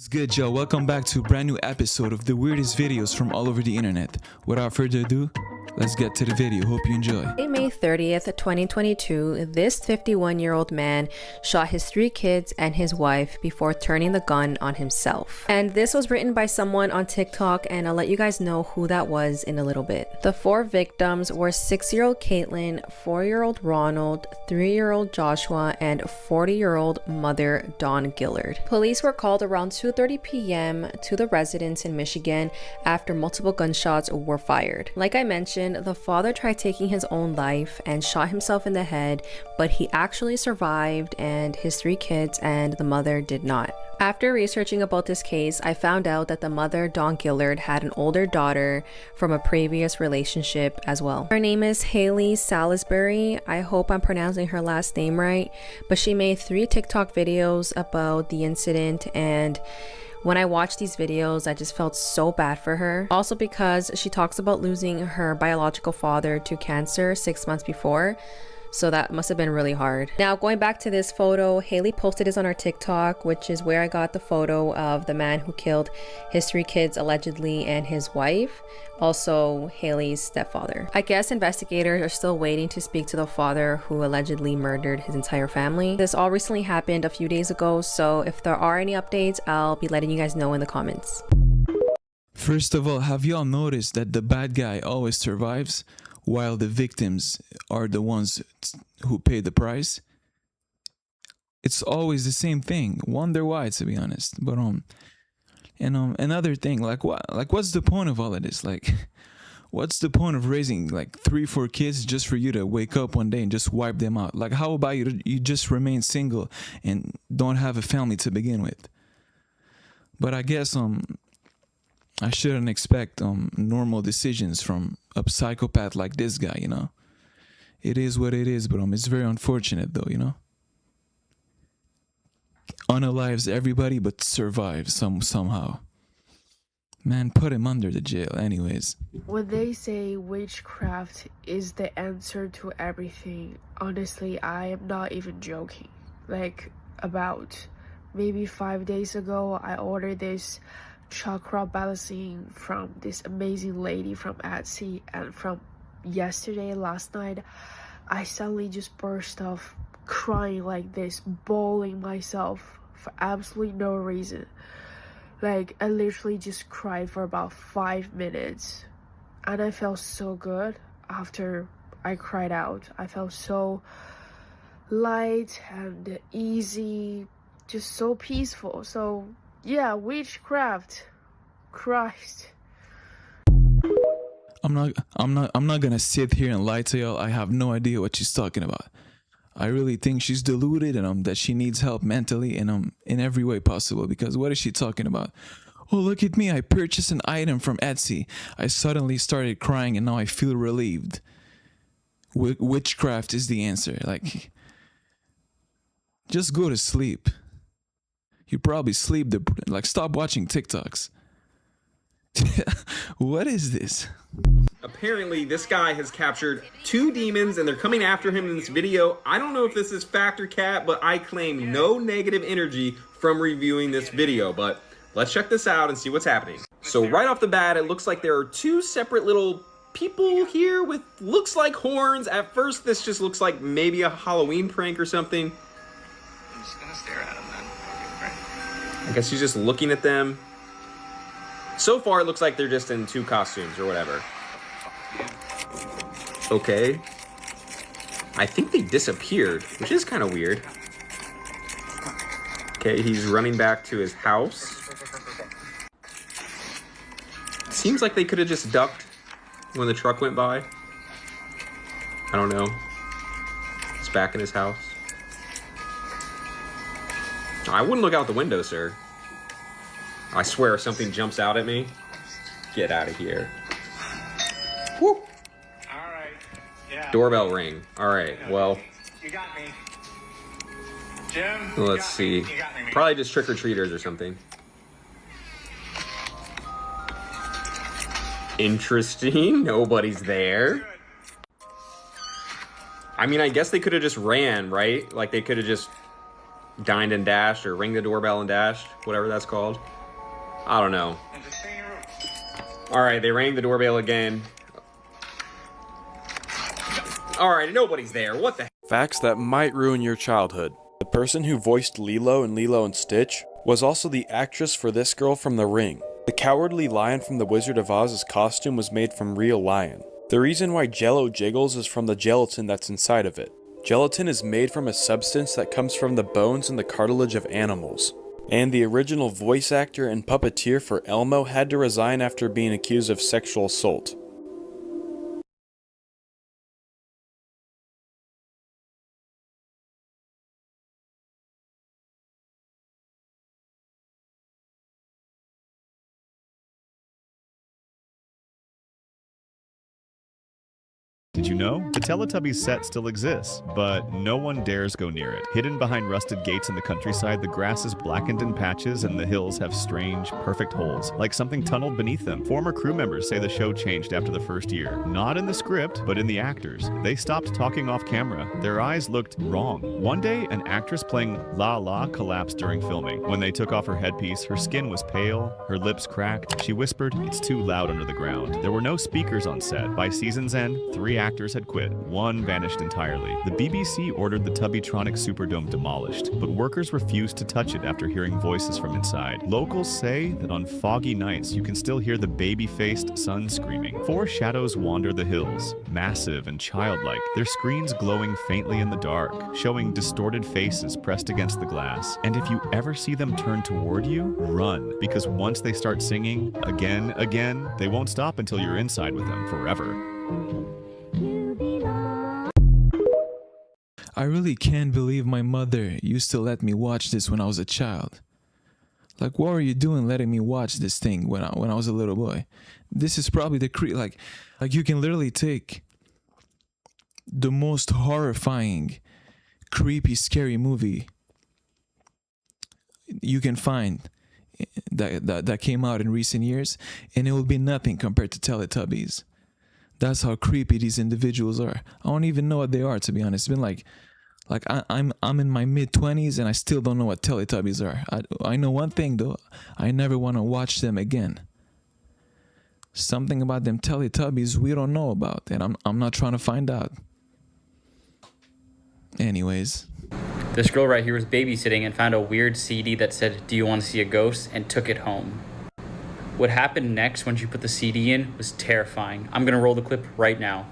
Good, Joe. Welcome back to a brand new episode of the weirdest videos from all over the internet. Without further ado, let's get to the video. Hope you enjoy. May 30th, 2022, this 51-year-old man shot his 3 kids and his wife before turning the gun on himself. And this was written by someone on TikTok, and I'll let you guys know who that was in a little bit. The 4 victims were 6-year-old Caitlin, 4-year-old Ronald, 3-year-old Joshua, and 40-year-old mother Dawn Gillard. Police were called around 2:30 p.m. to the residence in Michigan after multiple gunshots were fired. Like I mentioned, the father tried taking his own life and shot himself in the head, but he actually survived, and his 3 kids and the mother did not. After researching about this case, I found out that the mother, Dawn Gillard, had an older daughter from a previous relationship as well. Her name is Haley Salisbury. I hope I'm pronouncing her last name right, but she made 3 TikTok videos about the incident, and when I watched these videos, I just felt so bad for her. Also because she talks about losing her biological father to cancer 6 months before. So that must have been really hard. Now, going back to this photo, Haley posted this on her TikTok, which is where I got the photo of the man who killed his 3 kids allegedly and his wife, also Haley's stepfather. I guess investigators are still waiting to speak to the father who allegedly murdered his entire family. This all recently happened a few days ago, so if there are any updates, I'll be letting you guys know in the comments. First of all, have y'all noticed that the bad guy always survives, while the victims are the ones who pay the price? It's always the same thing. Wonder why, to be honest. But another thing, what's the point of all of this? What's the point of raising 3-4 kids just for you to wake up one day and just wipe them out? How about you just remain single and don't have a family to begin with? But I guess I shouldn't expect normal decisions from a psychopath like this guy, you know. It is what it is, but it's very unfortunate though, you know. Unalives everybody but survives somehow. Man, put him under the jail anyways. When they say witchcraft is the answer to everything, honestly, I am not even joking. About maybe 5 days ago, I ordered this chakra balancing from this amazing lady from Etsy, and from last night, I suddenly just burst off crying like this, bawling myself for absolutely no reason. I literally just cried for about 5 minutes, and I felt so good after I cried out. I felt so light and easy, just so peaceful. So yeah, witchcraft. Christ. I'm not gonna sit here and lie to y'all. I have no idea what she's talking about. I really think she's deluded, and that she needs help mentally and in every way possible, because what is she talking about? Oh, look at me, I purchased an item from Etsy. I suddenly started crying and now I feel relieved. Witchcraft is the answer. Just go to sleep. You probably sleep stop watching TikToks. What is this? Apparently, this guy has captured 2 demons and they're coming after him in this video. I don't know if this is fact or cat, but I claim no negative energy from reviewing this video. But let's check this out and see what's happening. So right off the bat, it looks like there are 2 separate little people here with looks like horns. At first, this just looks like maybe a Halloween prank or something. I'm just gonna stare at him then. I guess he's just looking at them. So far, it looks like they're just in 2 costumes or whatever. Okay. I think they disappeared, which is kind of weird. Okay, he's running back to his house. Seems like they could have just ducked when the truck went by. I don't know. He's back in his house. I wouldn't look out the window, sir. I swear if something jumps out at me, get out of here. Woo! Alright. Yeah. Doorbell ring. Alright, well. You got me. Jim, Let's see. You got me. Probably just trick-or-treaters or something. Interesting. Nobody's there. I mean, I guess they could have just ran, right? They could have just dined and dashed, or ring the doorbell and dashed, whatever that's called. I don't know. All right, they rang the doorbell again. All right, nobody's there. What the heck? Facts that might ruin your childhood. The person who voiced Lilo in Lilo and Stitch was also the actress for this girl from The Ring. The cowardly lion from The Wizard of Oz's costume was made from real lion. The reason why Jello jiggles is from the gelatin that's inside of it. Gelatin is made from a substance that comes from the bones and the cartilage of animals. And the original voice actor and puppeteer for Elmo had to resign after being accused of sexual assault. Did you know? The Teletubbies set still exists, but no one dares go near it. Hidden behind rusted gates in the countryside, the grass is blackened in patches and the hills have strange, perfect holes, like something tunneled beneath them. Former crew members say the show changed after the first year. Not in the script, but in the actors. They stopped talking off camera. Their eyes looked wrong. One day, an actress playing La La collapsed during filming. When they took off her headpiece, her skin was pale, her lips cracked. She whispered, "It's too loud under the ground." There were no speakers on set. By season's end, 3 actors had quit. 1 vanished entirely. The BBC ordered the Tubbytronic Superdome demolished, but workers refused to touch it after hearing voices from inside. Locals say that on foggy nights you can still hear the baby-faced son screaming. 4 shadows wander the hills, massive and childlike, their screens glowing faintly in the dark, showing distorted faces pressed against the glass. And if you ever see them turn toward you, run, because once they start singing, again, they won't stop until you're inside with them forever. I really can't believe my mother used to let me watch this when I was a child. Like, what were you doing letting me watch this thing when I was a little boy? This is probably the like you can literally take the most horrifying, creepy, scary movie you can find that came out in recent years, and it will be nothing compared to Teletubbies. That's how creepy these individuals are. I don't even know what they are, to be honest. It's been like I'm in my mid-20s and I still don't know what Teletubbies are. I know one thing though. I never want to watch them again. Something about them Teletubbies we don't know about, and I'm not trying to find out. Anyways. This girl right here was babysitting and found a weird CD that said, "Do you want to see a ghost?" and took it home. What happened next when she put the CD in was terrifying. I'm gonna roll the clip right now.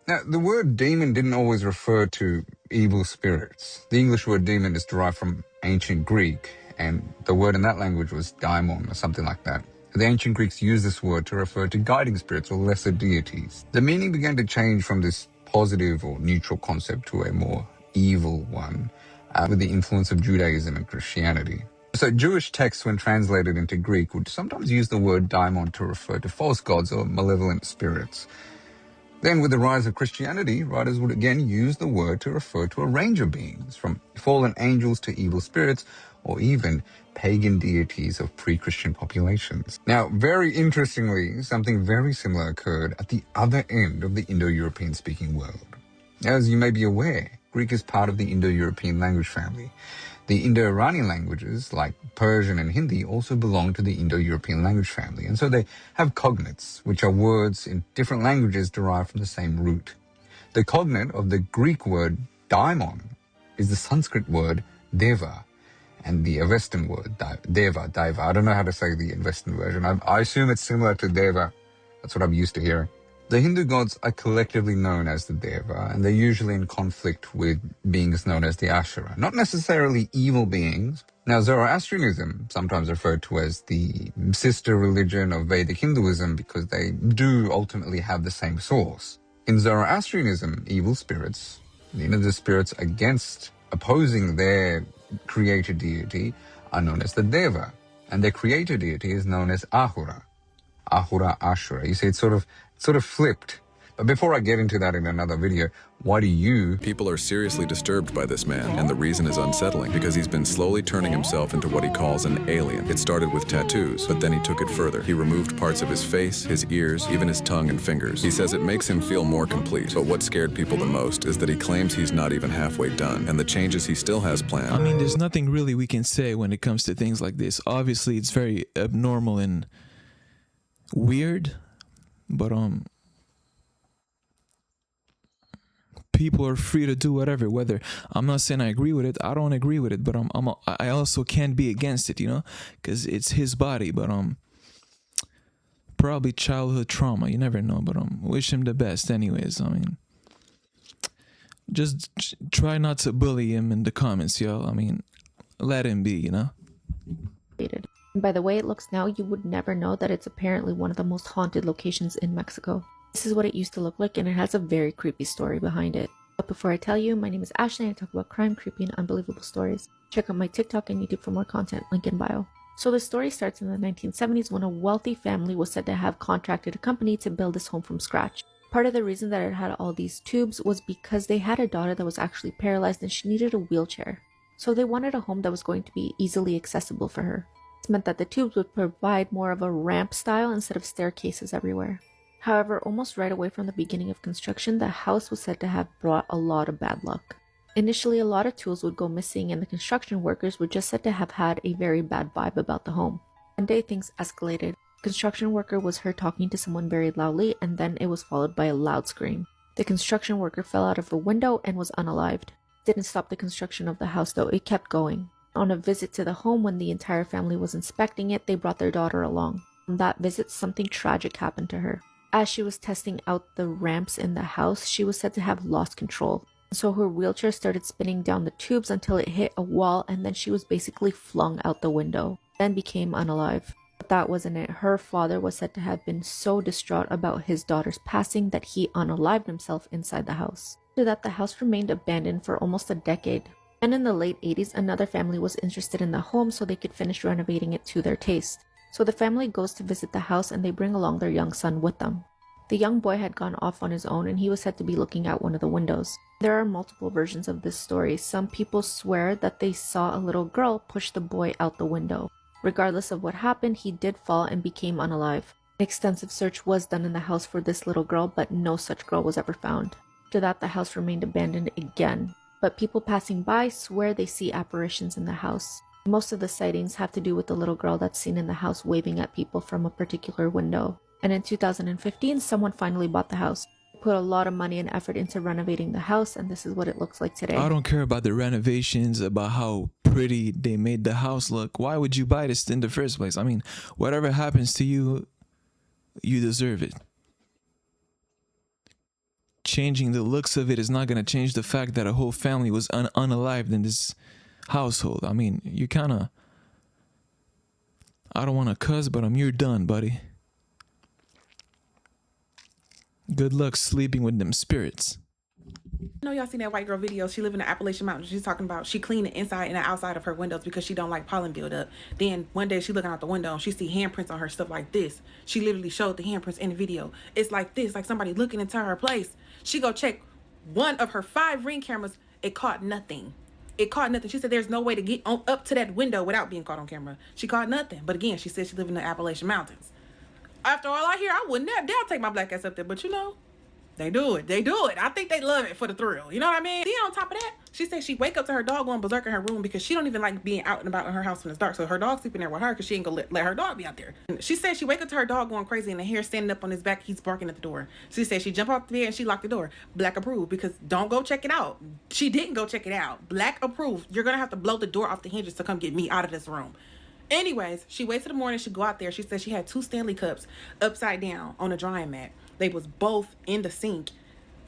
Now, the word demon didn't always refer to evil spirits. The English word demon is derived from ancient Greek, and the word in that language was daimon or something like that. The ancient Greeks used this word to refer to guiding spirits or lesser deities. The meaning began to change from this positive or neutral concept to a more evil one with the influence of Judaism and Christianity. So Jewish texts, when translated into Greek, would sometimes use the word daimon to refer to false gods or malevolent spirits. Then, with the rise of Christianity, writers would again use the word to refer to a range of beings, from fallen angels to evil spirits, or even pagan deities of pre-Christian populations. Now, very interestingly, something very similar occurred at the other end of the Indo-European speaking world. As you may be aware, Greek is part of the Indo-European language family. The Indo-Iranian languages, like Persian and Hindi, also belong to the Indo-European language family, and so they have cognates, which are words in different languages derived from the same root. The cognate of the Greek word daimon is the Sanskrit word deva, and the Avestan word deva. I don't know how to say the Avestan version. I assume it's similar to deva. That's what I'm used to hearing. The Hindu gods are collectively known as the Deva, and they're usually in conflict with beings known as the Ashura. Not necessarily evil beings. Now, Zoroastrianism, sometimes referred to as the sister religion of Vedic Hinduism because they do ultimately have the same source. In Zoroastrianism, evil spirits, the spirits opposing their creator deity, are known as the Deva, and their creator deity is known as Ahura. Ahura, Ashura. You see, it's sort of flipped. But before I get into that in another video, why do you... People are seriously disturbed by this man, and the reason is unsettling, because he's been slowly turning himself into what he calls an alien. It started with tattoos, but then he took it further. He removed parts of his face, his ears, even his tongue and fingers. He says it makes him feel more complete, but what scared people the most is that he claims he's not even halfway done, and the changes he still has planned. I mean, there's nothing really we can say when it comes to things like this. Obviously, it's very abnormal and weird, but people are free to do whatever. Whether I'm not saying I agree with it, I don't agree with it, but I also can't be against it, because it's his body. But probably childhood trauma, you never know. But wish him the best, anyways. I mean, just try not to bully him in the comments, yo. I mean, let him be, And by the way it looks now, you would never know that it's apparently one of the most haunted locations in Mexico. This is what it used to look like, and it has a very creepy story behind it. But before I tell you, my name is Ashley and I talk about crime, creepy, and unbelievable stories. Check out my TikTok and YouTube for more content, link in bio. So the story starts in the 1970s when a wealthy family was said to have contracted a company to build this home from scratch. Part of the reason that it had all these tubes was because they had a daughter that was actually paralyzed and she needed a wheelchair. So they wanted a home that was going to be easily accessible for her. This meant that the tubes would provide more of a ramp style instead of staircases everywhere. However, almost right away from the beginning of construction, the house was said to have brought a lot of bad luck. Initially, a lot of tools would go missing and the construction workers were just said to have had a very bad vibe about the home. One day, things escalated. A construction worker was heard talking to someone very loudly, and then it was followed by a loud scream. The construction worker fell out of a window and was unalived. Didn't stop the construction of the house though, it kept going. On a visit to the home, when the entire family was inspecting it, they brought their daughter along. On that visit, something tragic happened to her. As she was testing out the ramps in the house, she was said to have lost control. So her wheelchair started spinning down the tubes until it hit a wall, and then she was basically flung out the window, then became unalive. But that wasn't it. Her father was said to have been so distraught about his daughter's passing that he unalived himself inside the house. After that, the house remained abandoned for almost a decade. And in the late 80s, another family was interested in the home so they could finish renovating it to their taste. So the family goes to visit the house and they bring along their young son with them. The young boy had gone off on his own and he was said to be looking out one of the windows. There are multiple versions of this story. Some people swear that they saw a little girl push the boy out the window. Regardless of what happened, he did fall and became unalive. An extensive search was done in the house for this little girl, but no such girl was ever found. After that, the house remained abandoned again. But people passing by swear they see apparitions in the house. Most of the sightings have to do with the little girl that's seen in the house waving at people from a particular window. And in 2015, someone finally bought the house. They put a lot of money and effort into renovating the house, and this is what it looks like today. I don't care about the renovations, about how pretty they made the house look. Why would you buy this in the first place? I mean, whatever happens to you, you deserve it. Changing the looks of it is not going to change the fact that a whole family was unalived in this household. I mean, you kind of... I don't want to cuss, but you're done, buddy. Good luck sleeping with them spirits. I know y'all seen that white girl video. She live in the Appalachian Mountains. She's talking about she clean the inside and the outside of her windows because she don't like pollen buildup. Then one day she looking out the window and she see handprints on her stuff like this. She literally showed the handprints in the video. It's like this, like somebody looking into her place. She go check one of her 5 Ring cameras. It caught nothing. It caught nothing. She said there's no way to get on up to that window without being caught on camera. She caught nothing. But again, she said she live in the Appalachian Mountains. After all I hear, I wouldn't dare take my black ass up there. But you know, they do it. They do it. I think they love it for the thrill. You know what I mean? Then on top of that, she said she wake up to her dog going berserk in her room because she don't even like being out and about in her house when it's dark. So her dog's sleeping there with her because she ain't gonna let her dog be out there. And she said she wake up to her dog going crazy and the hair standing up on his back. He's barking at the door. She said she jump off the bed and she locked the door. Black approved, because don't go check it out. She didn't go check it out. Black approved. You're gonna have to blow the door off the hinges to come get me out of this room. Anyways, she waits till the morning. She go out there. She said she had 2 Stanley cups upside down on a drying mat. They was both in the sink,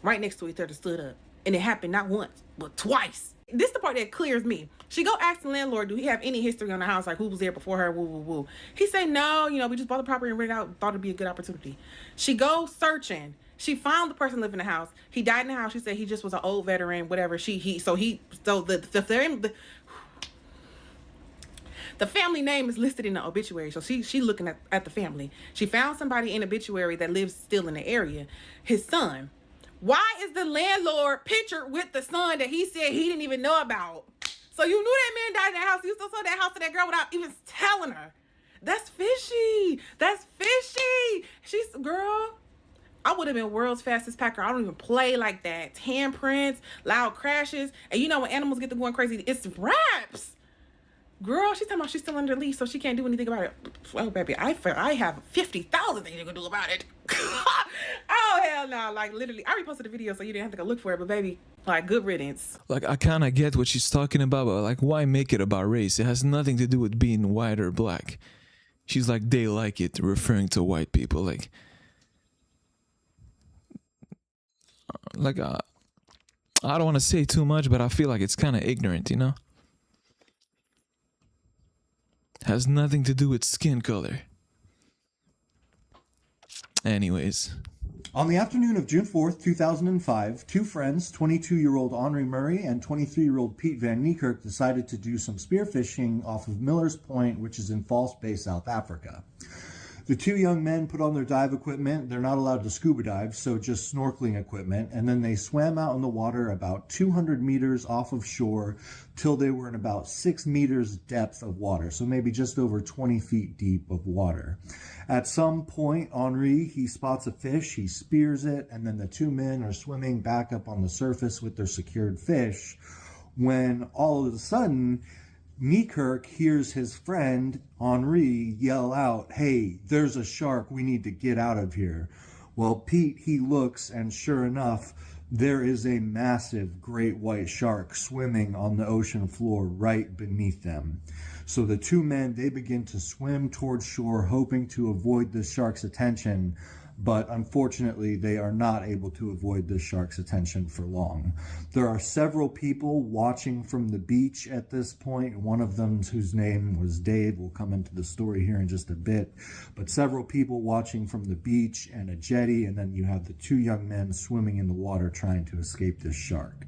right next to each other, stood up. And it happened not once, but twice. This the part that clears me. She go ask the landlord, do he have any history on the house? Like, who was there before her? Woo, woo, woo. He say, no, we just bought the property and rented out. Thought it'd be a good opportunity. She goes searching. She found the person living in the house. He died in the house. She said he just was an old veteran, whatever. The family name is listed in the obituary. So she looking at the family. She found somebody in the obituary that lives still in the area. His son. Why is the landlord pictured with the son that he said he didn't even know about? So you knew that man died in that house. You still sold that house to that girl without even telling her. That's fishy. That's fishy. Girl, I would have been world's fastest packer. I don't even play like that. Handprints, loud crashes. And when animals get to going crazy, it's raps. Girl, she's talking about she's still under lease, so she can't do anything about it. Well, baby, I have 50,000 things you can do about it. Oh, hell no. Like, literally, I reposted the video so you didn't have to go look for it, but baby, like, good riddance. Like, I kind of get what she's talking about, but like, why make it about race? It has nothing to do with being white or black. She's like, they like it, referring to white people. Like I don't want to say too much, but I feel like it's kind of ignorant, Has nothing to do with skin color. Anyways. On the afternoon of June 4th, 2005, two friends, 22-year-old Henri Murray and 23-year-old Pete Van Niekerk, decided to do some spearfishing off of Miller's Point, which is in False Bay, South Africa. The two young men put on their dive equipment. They're not allowed to scuba dive, so just snorkeling equipment. And then they swam out in the water about 200 meters off of shore till they were in about 6 meters depth of water. So maybe just over 20 feet deep of water. At some point, Henri, he spots a fish, he spears it, and then the two men are swimming back up on the surface with their secured fish when all of a sudden, Niekerk hears his friend, Henri, yell out, "Hey, there's a shark, we need to get out of here." Well, Pete, he looks, and sure enough, there is a massive great white shark swimming on the ocean floor right beneath them. So the two men, they begin to swim towards shore, hoping to avoid the shark's attention, but unfortunately they are not able to avoid the shark's attention for long. There are several people watching from the beach at this point. One of them, whose name was Dave, will come into the story here in just a bit, but several people watching from the beach and a jetty, and then you have the two young men swimming in the water trying to escape this shark.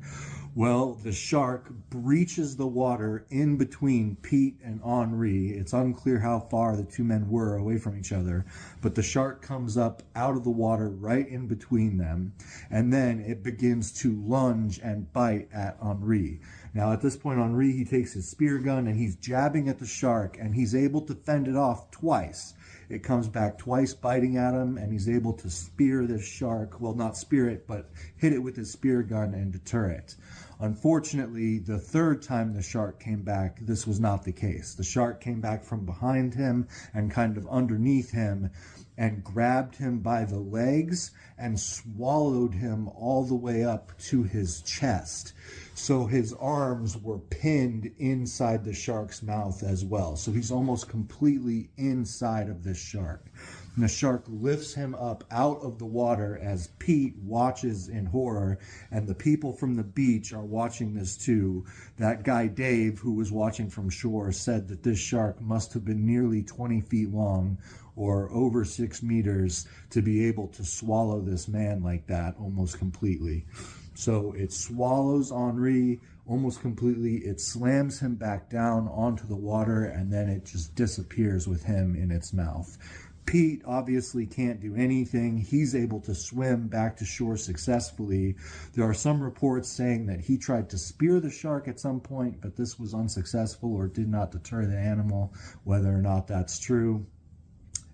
Well, the shark breaches the water in between Pete and Henri. It's unclear how far the two men were away from each other, but the shark comes up out of the water right in between them, and then it begins to lunge and bite at Henri. Now, at this point, Henri, he takes his spear gun and he's jabbing at the shark, and he's able to fend it off twice. It comes back twice, biting at him, and he's able to spear this shark. Well, not spear it, but hit it with his spear gun and deter it. Unfortunately, the third time the shark came back, this was not the case. The shark came back from behind him and kind of underneath him and grabbed him by the legs and swallowed him all the way up to his chest. So his arms were pinned inside the shark's mouth as well. So he's almost completely inside of this shark. And the shark lifts him up out of the water as Pete watches in horror, and the people from the beach are watching this too. That guy Dave, who was watching from shore, said that this shark must have been nearly 20 feet long or over 6 meters to be able to swallow this man like that almost completely. So it swallows Henri almost completely, it slams him back down onto the water, and then it just disappears with him in its mouth. Pete obviously can't do anything. He's able to swim back to shore successfully. There are some reports saying that he tried to spear the shark at some point, but this was unsuccessful or did not deter the animal, whether or not that's true.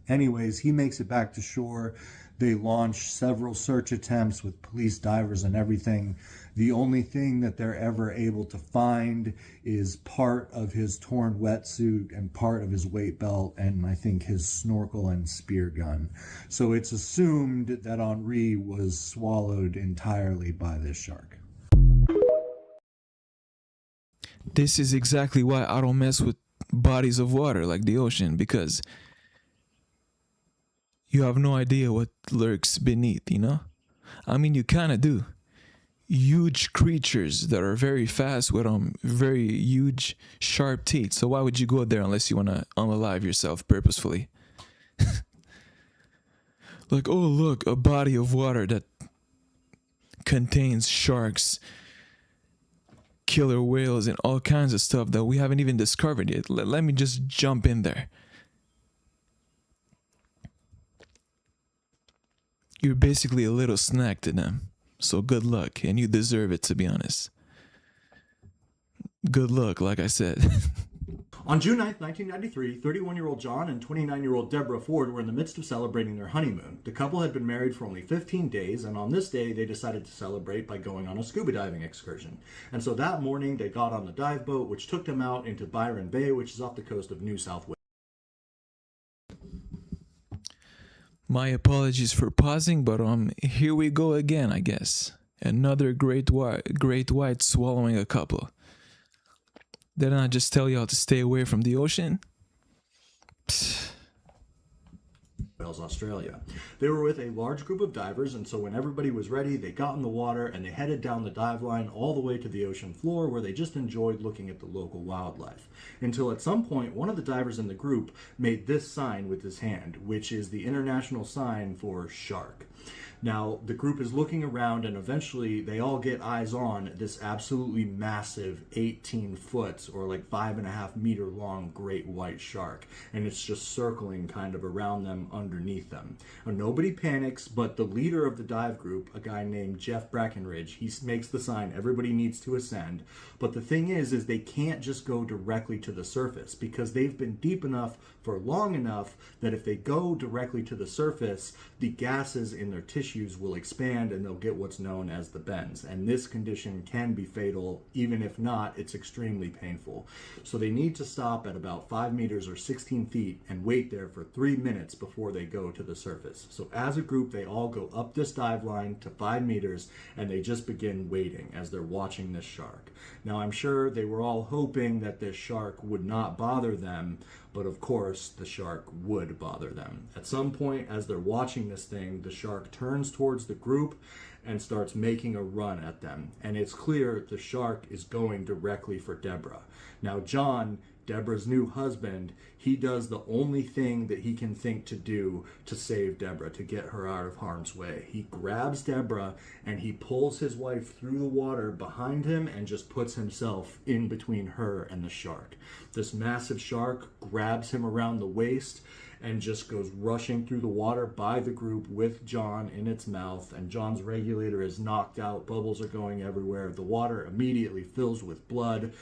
Anyways, he makes it back to shore. They launch several search attempts with police divers and everything. The only thing that they're ever able to find is part of his torn wetsuit and part of his weight belt and I think his snorkel and spear gun. So it's assumed that Henri was swallowed entirely by this shark. This is exactly why I don't mess with bodies of water like the ocean, because you have no idea what lurks beneath, you know? I mean, you kind of do. Huge creatures that are very fast with very huge, sharp teeth. So why would you go there unless you want to unalive yourself purposefully? Like, oh, look, a body of water that contains sharks, killer whales, and all kinds of stuff that we haven't even discovered yet. Let me just jump in there. You're basically a little snack to them. So good luck, and you deserve it, to be honest. Good luck, like I said. On June 9th, 1993, 31-year-old John and 29-year-old Deborah Ford were in the midst of celebrating their honeymoon. The couple had been married for only 15 days, and on this day, they decided to celebrate by going on a scuba diving excursion. And so that morning, they got on the dive boat, which took them out into Byron Bay, which is off the coast of New South Wales. My apologies for pausing, but here we go again, I guess. Another great white swallowing a couple. Didn't I just tell y'all to stay away from the ocean? Psst. Wales, Australia. They were with a large group of divers, and so when everybody was ready, they got in the water and they headed down the dive line all the way to the ocean floor, where they just enjoyed looking at the local wildlife. Until at some point, one of the divers in the group made this sign with his hand, which is the international sign for shark. Now, the group is looking around, and eventually they all get eyes on this absolutely massive 18 foot or like 5.5 meter long great white shark, and it's just circling kind of around them, underneath them. Now, nobody panics, but the leader of the dive group, a guy named Jeff Brackenridge, he makes the sign, everybody needs to ascend. But the thing is they can't just go directly to the surface, because they've been deep enough for long enough that if they go directly to the surface, the gases in their tissues will expand and they'll get what's known as the bends. And this condition can be fatal. Even if not, it's extremely painful. So they need to stop at about 5 meters or 16 feet and wait there for 3 minutes before they go to the surface. So as a group, they all go up this dive line to 5 meters and they just begin waiting as they're watching this shark. Now, I'm sure they were all hoping that this shark would not bother them, but of course the shark would bother them. At some point, as they're watching this thing, the shark turns towards the group and starts making a run at them. And it's clear the shark is going directly for Deborah. Now, John, Deborah's new husband, he does the only thing that he can think to do to save Deborah, to get her out of harm's way. He grabs Deborah and he pulls his wife through the water behind him and just puts himself in between her and the shark. This massive shark grabs him around the waist and just goes rushing through the water by the group with John in its mouth, and John's regulator is knocked out, bubbles are going everywhere, the water immediately fills with blood.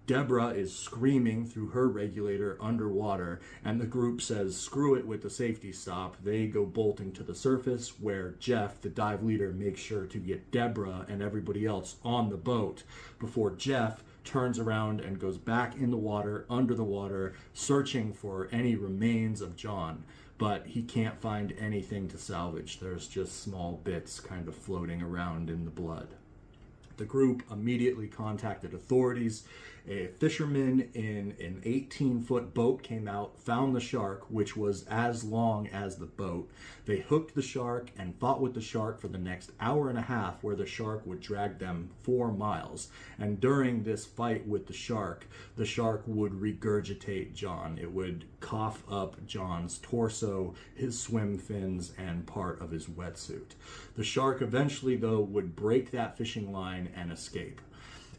Deborah is screaming through her regulator underwater, and the group says screw it with the safety stop. They go bolting to the surface, where Jeff, the dive leader, makes sure to get Deborah and everybody else on the boat before Jeff turns around and goes back in the water, under the water, searching for any remains of John. But he can't find anything to salvage. There's just small bits kind of floating around in the blood. The group immediately contacted authorities. A fisherman in an 18-foot boat came out, found the shark, which was as long as the boat. They hooked the shark and fought with the shark for the next hour and a half, where the shark would drag them 4 miles. And during this fight with the shark would regurgitate John. It would cough up John's torso, his swim fins, and part of his wetsuit. The shark eventually, though, would break that fishing line and escape.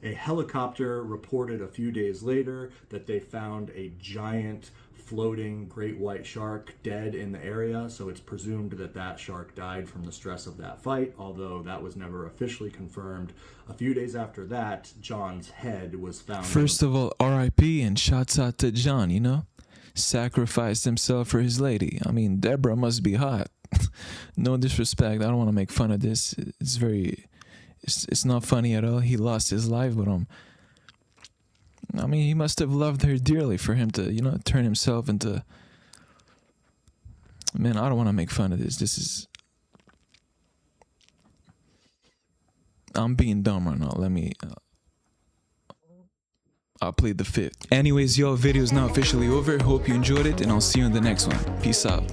A helicopter reported a few days later that they found a giant floating great white shark dead in the area, so it's presumed that that shark died from the stress of that fight, although that was never officially confirmed. A few days after that, John's head was found. First of all, R.I.P. and shouts out to John, you know? Sacrificed himself for his lady. I mean, Deborah must be hot. No disrespect, I don't want to make fun of this. It's not funny at all. He lost his life, but I mean, he must have loved her dearly for him to, you know, turn himself into. Man, I don't want to make fun of this. I'm being dumb right now. Let me. I'll plead the fifth. Anyways, yo, video's now officially over. Hope you enjoyed it, and I'll see you in the next one. Peace out.